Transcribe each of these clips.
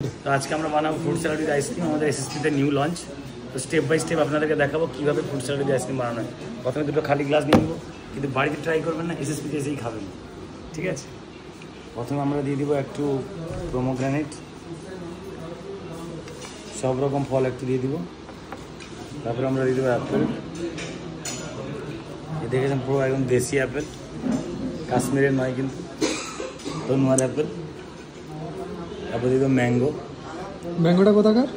তো আজকে আমরা বানাবো ফ্রুট স্যালাড উইথ আইসক্রিম। আমাদের এসএসপিতে নিউ লঞ্চ। তো স্টেপ বাই স্টেপ আপনাদেরকে দেখাবো কীভাবে ফ্রুট স্যালাড উইথ আইসক্রিম বানানো হয়। প্রথমে দুটো খালি গ্লাস নিয়ে নেবো, কিন্তু বাড়িতে ট্রাই করবেন না, এসএসপিতে এসেই খাবেন, ঠিক আছে? প্রথমে আমরা দিয়ে দিব একটু পোমোগ্রানেট, সব রকম ফল একটু দিয়ে দিব। তারপরে আমরা দিয়ে দেবো অ্যাপেল, দেখেছেন পুরো একদম দেশি অ্যাপেল, কাশ্মীরের নয় কিন্তু, তনুয়ার অ্যাপেল। তারপরে দিয়ে দেবো ম্যাঙ্গো। ম্যাঙ্গোটা কোথাকার?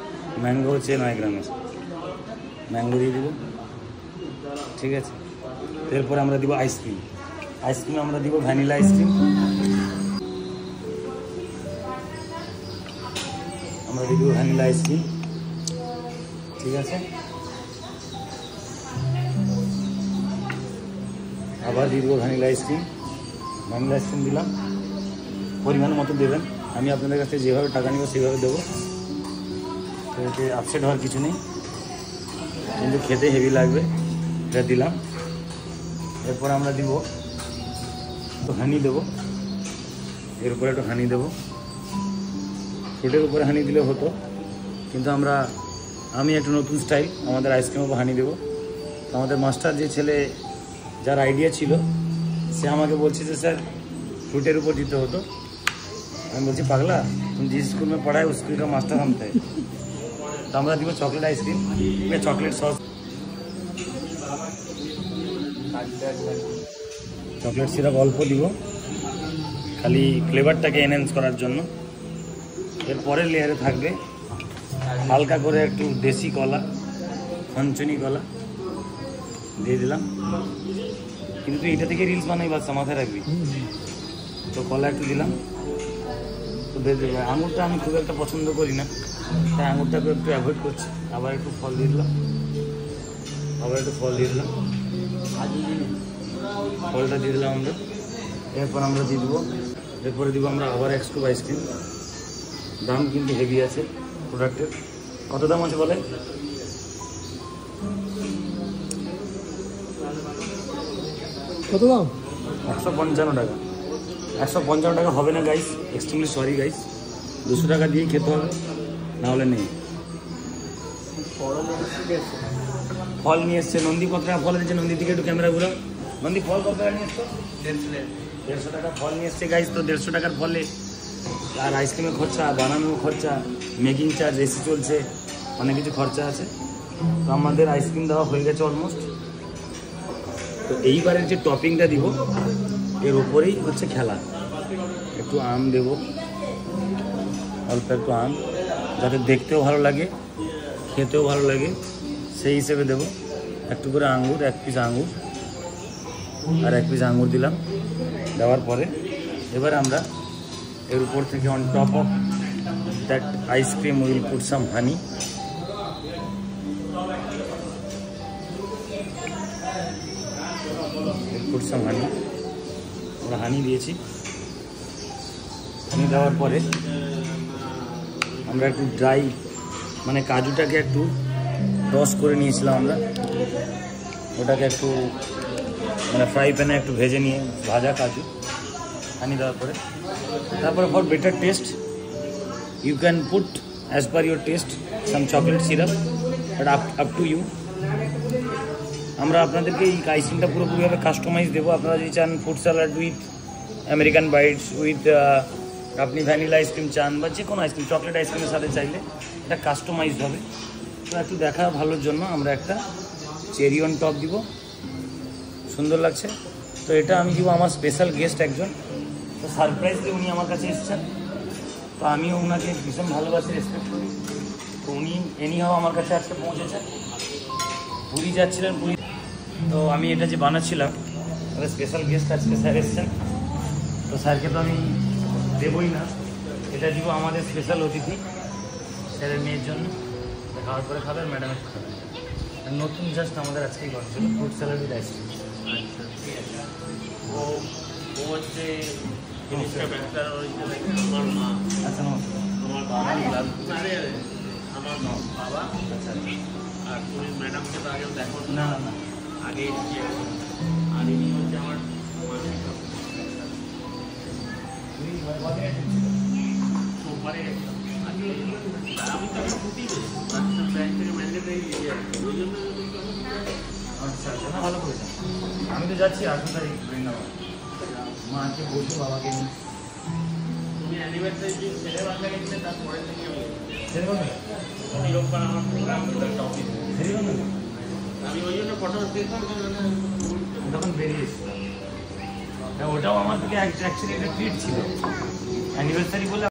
ম্যাঙ্গো হচ্ছে 9 গ্রামের ম্যাঙ্গো দিয়ে দিব, ঠিক আছে? এরপরে আমরা দিব আইসক্রিম। আইসক্রিম আমরা দিব ভ্যানিলা আইসক্রিম, আমরা দিয়ে দিব ভ্যানিলা আইসক্রিম, ঠিক আছে? আবার দিয়ে দেবো ভ্যানিলা আইসক্রিম। ভ্যানিলা আইসক্রিম দিলাম, পরিমাণ মতো দেবেন। আমি আপনাদের কাছে যেভাবে টাকা নিব সেভাবে দেবো, তো এতে আপসেট হওয়ার কিছু নেই, কিন্তু খেতে হেভি লাগবে। এটা দিলাম। এরপর আমরা দিব তো হানি দেবো, এর উপরে একটু হানি দেবো। ফ্রুটের উপরে হানি দিলে হতো, কিন্তু আমি একটা নতুন স্টাইল, আমাদের আইসক্রিমের উপর হানি দেবো। তো আমাদের মাস্টার যে ছেলে, যার আইডিয়া ছিল, সে আমাকে বলছে যে স্যার फ्रूटेर ऊपर दीते हो। तो আমি বলছি পাগলা, तुम जिस स्कूल में पढ़ा है उस स्कूल का मास्टर हम थे। तो আমরা দিব chocolate ice cream, chocolate sauce, chocolate syrup অল্প দিব, খালি ফ্লেভারটাকে এনহ্যান্স করার জন্য। এর পরের লেয়ারে থাকবে হালকা করে একটু দেশি কলা, খনচনি কলা দিয়ে দিলাম। কিন্তু এটা থেকে রিলস বানাই, বাচ্চা মাথায় রাখবি। তো কলা একটু দিলাম। তো আঙুরটা আমি খুব একটা পছন্দ করি না, তাই আঙুরটাকে একটু অ্যাভয়েড করছি। আবার একটু ফল দিয়ে দিলাম, ফলটা দিয়ে দিলাম আমরা। এরপর আমরা দিয়ে দেবো, এরপরে দিব আমরা আবার 1 স্কুপ আইসক্রিম। দাম কিন্তু হেভি আছে প্রোডাক্টের। কত দাম আছে বলেন? কত দাম? 155 টাকা। 155 টাকা হবে না গাইস, এক্সট্রিমলি সরি গাইস। 200 টাকা দিয়েই খেতে হবে, নাহলে নেই। ফল নিয়ে এসছে নন্দী। কত টাকা ফল দিচ্ছে নন্দী? থেকে একটু ক্যামেরা ঘুরো। নন্দী ফল কত টাকা নিয়ে এসছো? 150 টাকা ফল নিয়ে এসছে গাইস। তো 150 টাকার ফলে আর আইসক্রিমের খরচা, বানানোর খরচা, মেকিং চার্জ, এসি চলছে, অনেক কিছু খরচা আছে। তো আমাদের আইসক্রিম দেওয়া হয়ে গেছে অলমোস্ট। তো এইবারের যে টপিংটা দিব, এর উপরেই হচ্ছে খেলা। একটু আম দেব, অল্প একটু আম, যাতে দেখতেও ভালো লাগে, খেতেও ভালো লাগে, সেই হিসেবে দেব। একটু করে আঙ্গুর, 1 পিস আঙ্গুর, আর 1 পিস আঙ্গুর দিলাম। দেওয়ার পরে এবার আমরা এর উপর থেকে on top of that ice cream will put some honey. Put some honey, আমরা হানি দিয়েছি। হানি দেওয়ার পরে আমরা একটু ড্রাই, মানে কাজুটাকে একটু রস করে নিয়েছিলাম আমরা, ওটাকে একটু মানে ফ্রাই প্যানে একটু ভেজে নিয়ে, ভাজা কাজু হানি দেওয়ার পরে। তারপরে for better taste you can put as per your taste some chocolate syrup, but up to you. আমরা আপনাদেরকে এই আইসক্রিমটা পুরোপুরিভাবে কাস্টমাইজ দেবো। আপনারা যদি চান fruit salad with American bites with, আপনি ভ্যানিলা আইসক্রিম চান বা যে কোনো আইসক্রিম, চকলেট আইসক্রিমের সাথে চাইলে এটা কাস্টমাইজড হবে। তো একটু দেখা ভালোর জন্য আমরা একটা চেরি অন টপ দিব, সুন্দর লাগছে। তো এটা আমি দিব আমার স্পেশাল গেস্ট একজন। তো সারপ্রাইজলি উনি আমার কাছে এসেছেন, তো আমিও ওনাকে ভীষণ ভালোবাসি, রেসপেক্ট করি। তো উনি এনিহাও আমার কাছে আজকে পৌঁছেছেন, পুরী যাচ্ছিলেন, পুরী। তো আমি এটা যে বানাচ্ছিলাম, তাহলে স্পেশাল গেস্ট আজকে স্যার এসেছেন। তো স্যারকে তো আমি দেবই না, এটা দিব আমাদের স্পেশাল অতিথি, স্যারের মেয়ের জন্য। খাওয়ার পরে খাবেন, ম্যাডামের খাবেন। নতুন জাস্ট আমাদের আজকেই বানাচ্ছিল ফ্রুট স্যালাড উইথ আইসক্রিম। ও হচ্ছে আচ্ছা, আমার বাবা, আচ্ছা, আর তুমি ম্যাডামকে তো আগে দেখো না আগে, আর ইনি হচ্ছে আমার সোমবারে আমি তো ছুটি দেই ব্যাংক থেকে ম্যান্ডেটরি দিয়ে যাচ্ছি ওই জন্য আচ্ছা আচ্ছা, না ভালো করেছেন। আমি তো যাচ্ছি 8 তারিখ বৃন্দাবন, মা আজকে বলছি বাবাকে নিয়ে। তুমি অ্যানিভার্সারি দিন ছেলে বাচ্চা গেছিলে তারপরে থেকে সেরকম না, রোববার আমার প্রোগ্রাম একটা অফিসে সেরকম না, আমি ওই জন্য ফটো দেখলাম তখন বেরিয়ে এসেছিলাম। ওটাও আমার থেকে অ্যাকচুয়ালি একটা ট্রিট ছিল, অ্যানিভার্সারি বলে